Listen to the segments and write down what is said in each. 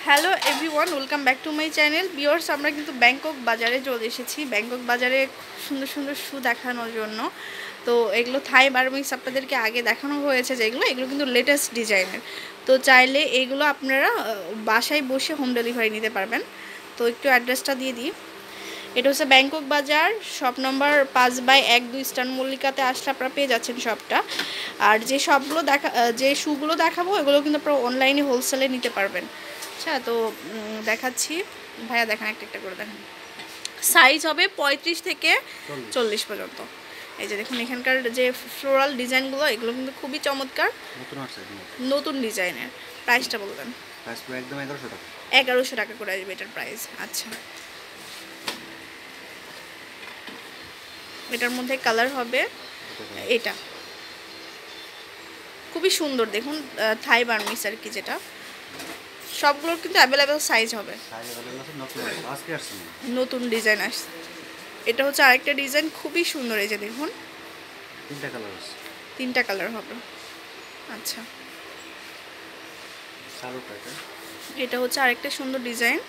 Hello everyone, welcome back to my channel. Viewers, আমরা কিন্তু Bangkok বাজারে চলে এসেছি। ব্যাংকক বাজারে সুন্দর সুন্দর শু দেখানোর জন্য। তো এগুলো থাই বার্মিক্স আপনাদেরকে আগে দেখানো হয়েছে, যেগুলো এগুলো কিন্তু লেটেস্ট ডিজাইনের। তো চাইলে এগুলো আপনারা বাসায় বসে হোম ডেলিভারি নিতে পারবেন। তো একটু অ্যাড্রেসটা দিয়ে দিই। এটা হচ্ছে ব্যাংকক বাজার, শপ নম্বর 5/1-2 ইস্টার্ন মল্লিকাতে আসলে আপনারা পেয়ে যাচ্ছেন শপটা। আর যে শপগুলো যে শুগুলো দেখাবো এগুলো কিন্তু আপনারা অনলাইনে হোলসেলে নিতে পারবেন। আচ্ছা, তো দেখাচ্ছি। ভাইয়া দেখেন, একটা একটা করে দেখেন। সাইজ হবে 35 থেকে 40 পর্যন্ত। এই যে দেখুন, এখানকার যে ফ্লোরাল ডিজাইনগুলো এগুলো কিন্তু খুবই চমৎকার, নতুন ডিজাইনের। প্রাইসটা বলবেন? প্রাইস পুরো একদম 1100 টাকা। 1100 টাকা করে আসবে এটার প্রাইস। আচ্ছা, এটার মধ্যে কালার হবে এটা, খুবই সুন্দর। দেখুন, থাই বার্মিস আর কি, যেটা সবগুলোর কিন্তু অ্যাভেলেবেল সাইজ হবে। নতুন ডিজাইন আসছে। এটা হচ্ছে আরেকটা ডিজাইন, খুবই সুন্দর। এই যে দেখুন, তিনটা কালার হবে। আচ্ছা, এটা হচ্ছে আরেকটা সুন্দর ডিজাইন।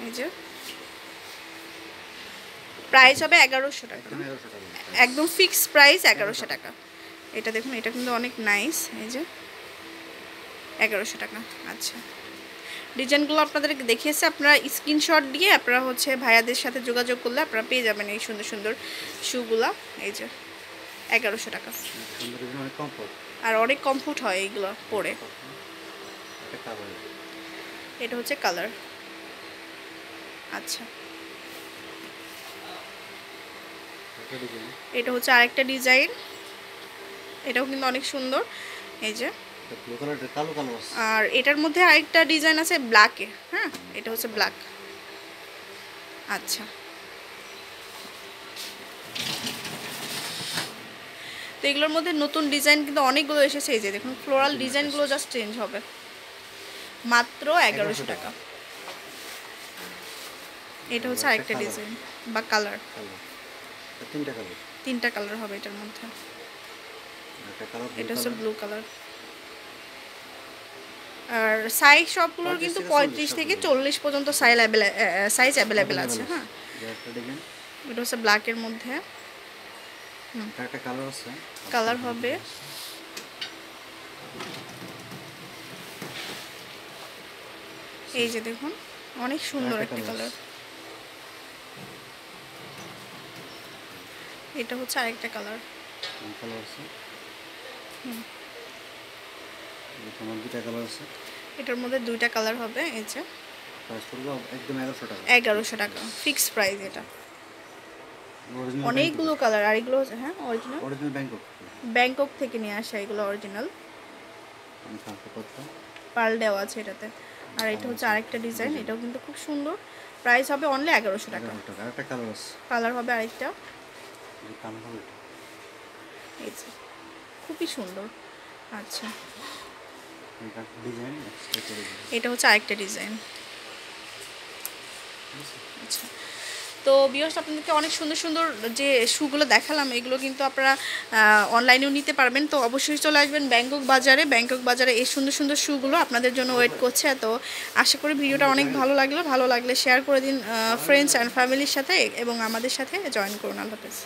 এই যে প্রাইস হবে 1100 টাকা, একদম ফিক্স প্রাইস 1100 টাকা। এটা দেখুন, এটা কিন্তু অনেক নাইস। এই যে 1100 টাকা। আচ্ছা, ডিজাইনগুলো আপনাদেরকে দেখিয়েছে, আপনারা স্ক্রিনশট দিয়ে আপনারা হচ্ছে ভাইয়াদের সাথে যোগাযোগ করলে আপনারা পেয়ে যাবেন এই সুন্দর সুন্দর শুগুলা। এই যে 1100 টাকা, আর অনেক কমফোর্ট হয় এইগুলো পরে। এটা হচ্ছে কালার। আচ্ছা, এটা হচ্ছে আরেকটা ডিজাইন, এটাও কিন্তু অনেক সুন্দর। এই যে, আর এটার মধ্যে আরেকটা ডিজাইন আছে ব্ল্যাকে। হ্যাঁ, এটা হচ্ছে ব্ল্যাক। আচ্ছা, তো এগুলোর মধ্যে নতুন ডিজাইন কিন্তু অনেকগুলো এসেছে। এই যে দেখুন, ফ্লোরাল ডিজাইনগুলো জাস্ট চেঞ্জ হবে। মাত্র 1100 টাকা। এটা হচ্ছে আরেকটা ডিজাইন বা কালার, তিনটা কালার হবে এটার মধ্যে। এটা হচ্ছে ব্লু কালার। আর সাইজ সবগুলোর কিন্তু 35 থেকে 40 পর্যন্ত সাইজ অ্যাভেলেবেল আছে। হ্যাঁ, এটা হচ্ছে ব্ল্যাকের মধ্যে। কালার হবে এই যে দেখুন, অনেক সুন্দর একটা কালার। এটা হচ্ছে আরেকটা কালার। এটার মধ্যে দুইটা কালার হবে। এই যে 1100 টাকা ফিক্স প্রাইস। এটা অনেকগুলো কালার। আর এগুলো হ্যাঁ অরিজিনাল ব্যাংকক থেকে নিয়ে আসা, এগুলো অরিজিনাল পার্ল দেওয়া আছে এটাতে। আর এটা হচ্ছে আরেকটা ডিজাইন, এটাও কিন্তু খুব সুন্দর। প্রাইস হবে অনলি 1100 টাকা। কালার হবে আরেকটা, এই যে খুবই সুন্দর। আচ্ছা, এটা হচ্ছে আরেকটা ডিজাইন। আচ্ছা, তো ভিউয়ার্স, আপনাদেরকে অনেক সুন্দর সুন্দর যে শুগুলো দেখালাম এগুলো কিন্তু আপনারা অনলাইনেও নিতে পারবেন। তো অবশ্যই চলে আসবেন ব্যাংকক বাজারে। ব্যাংকক বাজারে এই সুন্দর সুন্দর শুগুলো আপনাদের জন্য ওয়েট করছে। তো আশা করি ভিডিওটা অনেক ভালো লাগলে শেয়ার করে দিন ফ্রেন্ডস অ্যান্ড ফ্যামিলির সাথে, এবং আমাদের সাথে জয়েন করুন। আল্লাহ হাফেজ।